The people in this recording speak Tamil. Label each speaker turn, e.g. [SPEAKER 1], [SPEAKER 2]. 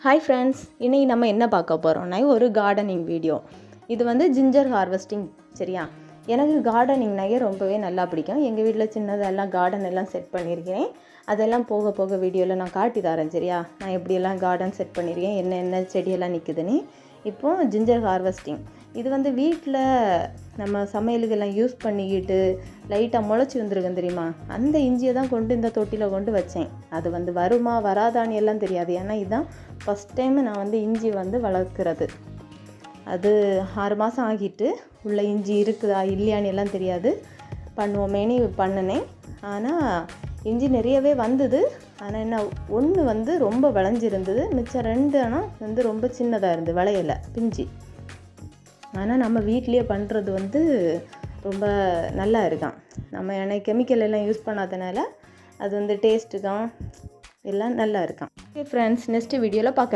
[SPEAKER 1] ஹாய் ஃப்ரெண்ட்ஸ், இன்றைக்கி நம்ம என்ன பார்க்க போகிறோம்னா ஒரு கார்டனிங் வீடியோ. இது வந்து ஜிஞ்சர் ஹார்வெஸ்டிங். சரியா? எனக்கு கார்டனிங்னாயே ரொம்பவே நல்லா பிடிக்கும். எங்கள் வீட்டில் சின்னதெல்லாம் கார்டன் எல்லாம் செட் பண்ணியிருக்கேன். அதெல்லாம் போக போக வீடியோவில் நான் காட்டி தரேன். சரியா? நான் எப்படியெல்லாம் கார்டன் செட் பண்ணியிருக்கேன், என்ன செடியெல்லாம் நிற்குதுன்னு. இப்போது ஜிஞ்சர் ஹார்வெஸ்டிங் இது வந்து வீட்டில் நம்ம சமையலுக்கெல்லாம் யூஸ் பண்ணிக்கிட்டு லைட்டாக முளைச்சி வந்துருக்கேன் தெரியுமா? அந்த இஞ்சியை தான் கொண்டு இந்த தொட்டியில் கொண்டு வச்சேன். அது வந்து வருமா வராதான்னு எல்லாம் தெரியாது. ஏன்னா இதுதான் ஃபஸ்ட் டைம் நான் வந்து இஞ்சி வந்து வளர்க்குறது. அது 6 மாதம் ஆகிட்டு உள்ள இஞ்சி இருக்குதா இல்லையான்னு எல்லாம் தெரியாது. பண்ணுவோமேனு பண்ணினேன். ஆனால் இஞ்சி நிறையவே வந்தது. ஆனால் என்ன, ஒன்று வந்து ரொம்ப விளைஞ்சிருந்தது, மிச்சம் 2 ஆனால் வந்து ரொம்ப சின்னதாக இருந்து விளையலை, பிஞ்சு. ஆனால் நம்ம வீட்லேயே பண்ணுறது வந்து ரொம்ப நல்லா இருக்கான். நம்ம எனக்கு கெமிக்கல் எல்லாம் யூஸ் பண்ணாதனால அது வந்து டேஸ்ட்டுக்கும் எல்லாம் நல்லா இருக்கான். ஓகே ஃப்ரெண்ட்ஸ், நெக்ஸ்ட் வீடியோவில் பார்க்க